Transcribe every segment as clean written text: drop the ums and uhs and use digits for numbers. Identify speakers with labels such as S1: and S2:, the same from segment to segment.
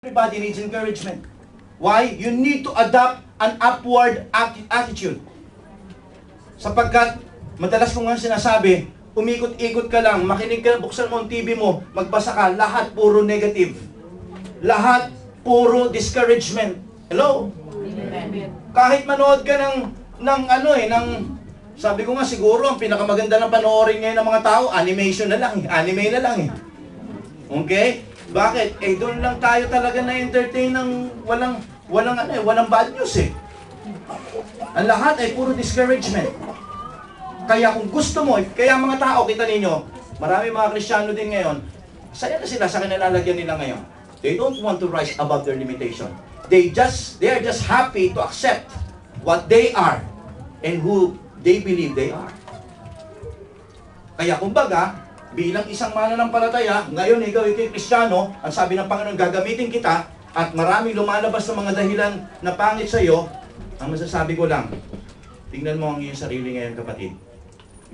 S1: Everybody needs encouragement. Why? You need to adopt an upward attitude. Sapagkat, madalas ko nga sinasabi, umikot-ikot ka lang, makinig ka, buksan mo ang TV mo, magbasa ka, lahat puro negative. Lahat puro discouragement. Hello?
S2: Amen.
S1: Kahit manood ka sabi ko nga siguro, ang pinakamaganda ng panoorin ngayon ng mga tao, animation na lang, anime na lang eh. Okay? Bakit? Doon lang tayo talaga na-entertain ng walang bad news eh. Ang lahat ay puro discouragement. Kaya kung gusto mo, kaya mga tao, kita ninyo, marami mga Kristiyano din ngayon, saya na sila sa kanilalagyan nila ngayon. They don't want to rise above their limitation. They are just happy to accept what they are and who they believe they are. Kaya kumbaga, bilang isang mananampalataya, ngayon ikaw ay Kristiyano, ang sabi ng Panginoon, gagamitin kita, at maraming lumalabas ng mga dahilan na pangit sa iyo, ang masasabi ko lang, tingnan mo ang iyong sarili ngayon, kapatid.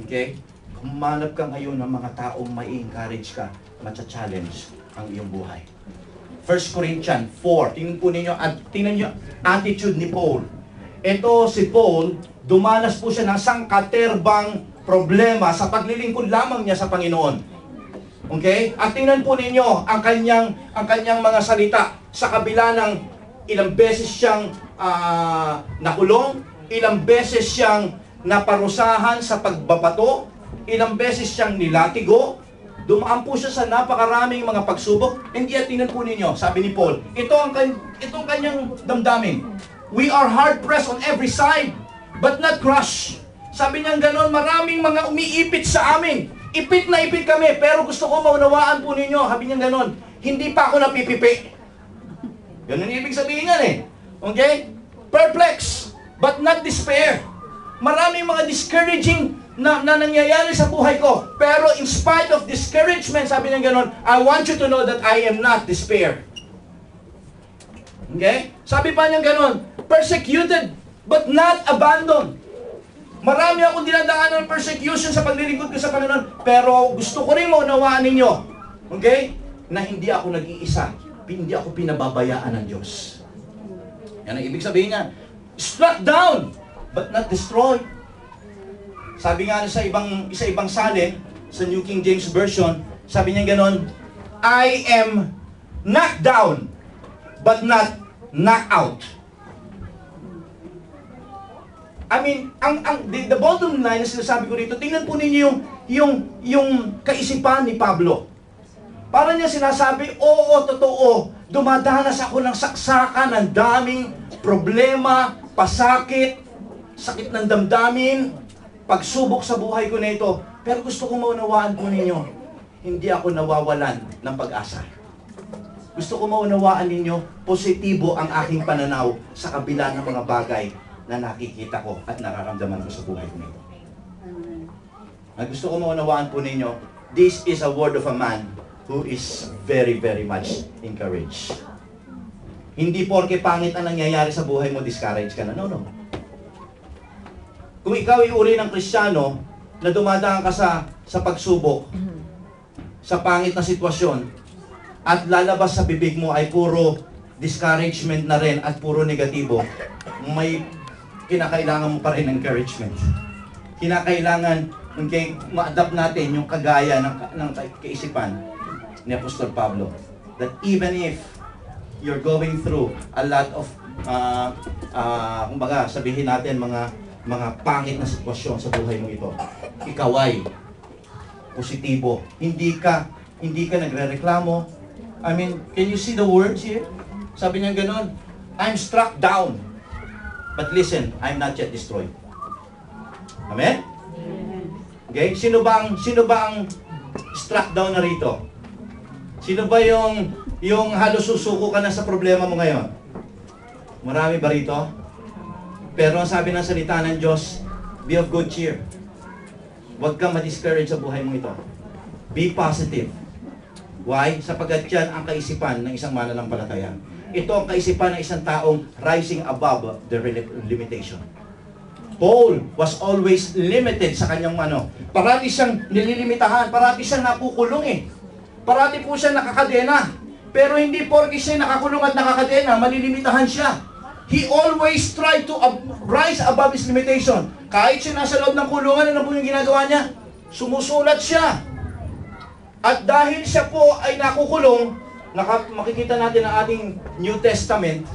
S1: Okay? Humanap ka ngayon ng mga taong mai-encourage ka, matcha-challenge ang iyong buhay. 1 Corinthians 4, tingnan niyo attitude ni Paul. Ito si Paul, dumanas po siya ng sangkaterbang problema sa paglilingkod lamang niya sa Panginoon. Okay? At tingnan po ninyo ang kanyang mga salita sa kabila ng ilang beses siyang nakulong, ilang beses siyang naparusahan sa pagbabato, ilang beses siyang nilatigo, dumaan po siya sa napakaraming mga pagsubok, and yet tingnan po ninyo, sabi ni Paul, ito ang kanyang damdamin. We are hard-pressed on every side, but not crushed. Sabi niya gano'n, maraming mga umiipit sa amin. Ipit na ipit kami, pero gusto ko maunawaan po ninyo. Sabi niya gano'n, hindi pa ako napipipi. Ganun ibig sabihin yan eh. Okay? Perplex, but not despair. Maraming mga discouraging na nangyayari sa buhay ko. Pero in spite of discouragement, sabi niya gano'n, I want you to know that I am not despair. Okay? Sabi pa niya gano'n, persecuted, but not abandoned. Marami akong dinadaanan ng persecution sa paglilingkod ko sa Panginoon, pero gusto ko rin maunawaan ninyo, okay, na hindi ako nag-iisa, hindi ako pinababayaan ng Diyos. Yan ang ibig sabihin niya. Struck down, but not destroyed. Sabi nga sa ibang salin, sa New King James Version, sabi niya ganon, I am knocked down, but not knocked out. I mean, the bottom line na sinasabi ko dito, tingnan po ninyo yung kaisipan ni Pablo. Para niya sinasabi, oo, totoo, dumadanas ako ng saksakan, ng daming problema, pasakit, sakit ng damdamin, pagsubok sa buhay ko na ito. Pero gusto kong maunawaan po ninyo, hindi ako nawawalan ng pag-asa. Gusto ko maunawaan ninyo, positibo ang aking pananaw sa kabila ng mga bagay na nakikita ko at nararamdaman ko sa buhay ko nito. At gusto ko maunawaan po ninyo, this is a word of a man who is very, very much encouraged. Hindi porke pangit ang nangyayari sa buhay mo, discourage ka na. No, no. Kung ikaw ay uri ng Kristiyano na dumadaan ka sa pagsubok, sa pangit na sitwasyon, at lalabas sa bibig mo ay puro discouragement na rin at puro negatibo, may kinakailangan mo pa rin encouragement. Kinakailangan ma-adapt natin yung kagaya ng kaisipan ni Apostol Pablo. That even if you're going through a lot of, kumbaga sabihin natin mga pangit na sitwasyon sa buhay mo ito, ikaw ay positibo. Hindi ka nagrereklamo. I mean, can you see the words here? Sabi niya gano'n, I'm struck down. But listen, I'm not yet destroyed. Amen? Okay? Sino ba ang struck down na rito? Sino ba yung halos susuko ka na sa problema mo ngayon? Marami ba rito? Pero ang sabi ng salita ng Diyos, be of good cheer. Huwag kang ma-discourage sa buhay mo ito. Be positive. Why? Sapagkat yan ang kaisipan ng isang mananampalataya. Ito ang kaisipan ng isang taong rising above the limitation. Paul was always limited sa kanyang Parati siyang nililimitahan, parati siyang napukulong eh. Parati po siya nakakadena. Pero hindi porke siya nakakulong at nakakadena, malilimitahan siya. He always tried to rise above his limitation. Kahit siya nasa loob ng kulungan, ano po yung ginagawa niya? Sumusulat siya. At dahil siya po ay nakukulong, makikita natin ang ating New Testament,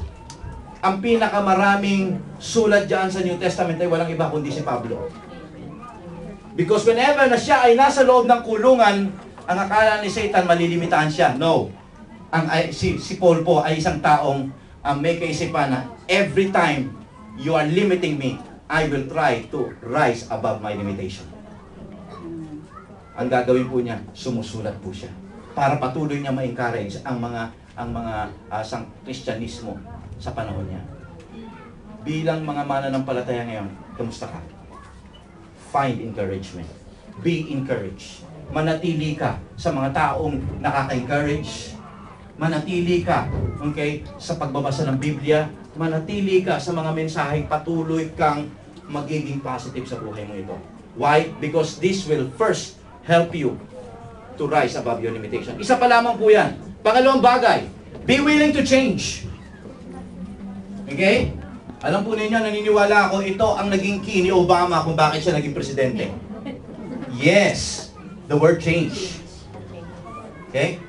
S1: ang pinakamaraming sulat dyan sa New Testament ay walang iba kundi si Pablo. Because whenever na siya ay nasa loob ng kulungan, ang akala ni Satan malilimitahan siya. No. Si Paul po ay isang taong may kaisipan na every time you are limiting me, I will try to rise above my limitation. Ang gagawin po niya, sumusulat po siya para patuloy niya ma-encourage ang mga sang Kristyanismo sa panahon niya. Bilang mga mananampalataya ngayon, kamusta ka? Find encouragement. Be encouraged. Manatili ka sa mga taong nakaka-encourage. Manatili ka, okay, sa pagbabasa ng Biblia. Manatili ka sa mga mensaheng patuloy kang magiging positive sa buhay mo ito. Why? Because this will first help you to rise above your limitation. Isa pa lamang po yan. Pangalawang bagay, be willing to change. Okay? Alam po ninyo, naniniwala ako, ito ang naging key ni Obama kung bakit siya naging presidente. Yes, the word change. Okay?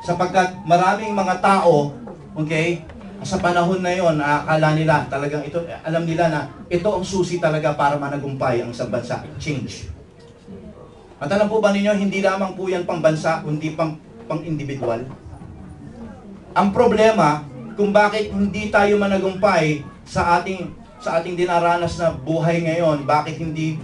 S1: Sapagkat maraming mga tao, okay, sa panahon na yon, akala nila talagang ito, alam nila na ito ang susi talaga para managumpay ang isang bansa. Change. At alam po ba ninyo, hindi lamang po yan pang bansa, kundi pang individual. Ang problema, kung bakit hindi tayo managumpay sa ating dinaranas na buhay ngayon, bakit hindi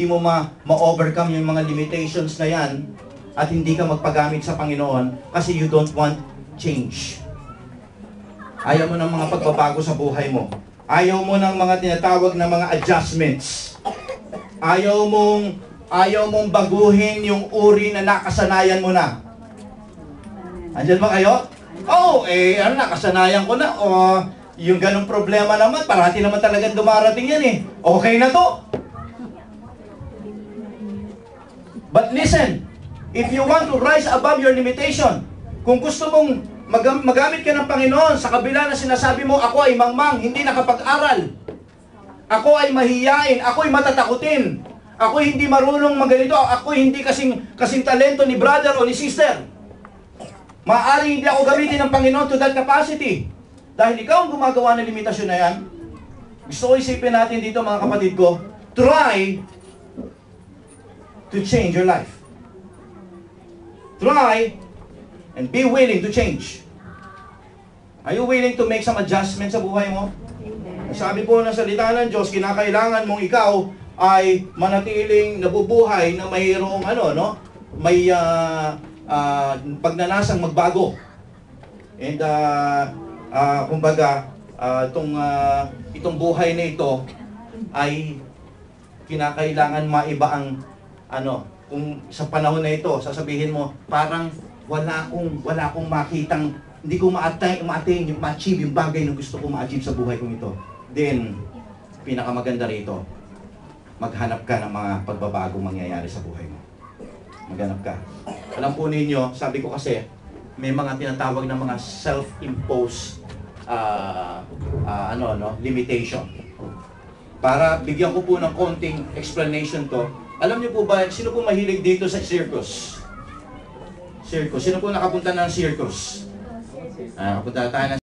S1: mo ma-overcome yung mga limitations na yan at hindi ka magpagamit sa Panginoon kasi you don't want change. Ayaw mo ng mga pagbabago sa buhay mo. Ayaw mo ng mga tinatawag na mga adjustments. Ayaw mong baguhin yung uri na nakasanayan mo na. Andiyan ba kayo? Nakasanayan ko na. Yung ganong problema naman, parati naman talagang dumarating yan eh. Okay na to. But listen, if you want to rise above your limitation, kung gusto mong magamit ka ng Panginoon sa kabila na sinasabi mo, ako ay mangmang, hindi nakapag-aral. Ako ay mahiyain, ako ay matatakutin. Ako ay hindi marunong maganito, ako ay hindi kasing talento ni brother o ni sister. Maaaring hindi ako gamitin ng Panginoon to that capacity. Dahil ikaw ang gumagawa ng limitasyon na yan, gusto ko isipin natin dito mga kapatid ko, try to change your life. Try and be willing to change. Are you willing to make some adjustments sa buhay mo? Sabi po ng salita ng Diyos, kinakailangan mong ikaw ay manatiling nabubuhay na mayroong may pagnanasang magbago. And kumbaga itong buhay na ito ay kinakailangan maiba ang kung sa panahon na ito sasabihin mo parang wala akong makitang, hindi ko ma-attain ma-achieve yung bagay na gusto ko ma-achieve sa buhay kong ito. Then pinakamaganda rito, maghanap ka ng mga pagbabago mangyayari sa buhay mo. Maghanap ka. Alam po ninyo, sabi ko kasi, may mga tinatawag na mga self-imposed limitation. Para bigyan ko po ng konting explanation to, alam niyo po ba, sino po mahilig dito sa circus? Circus. Sino po nakapunta ng circus? Punta tayo ng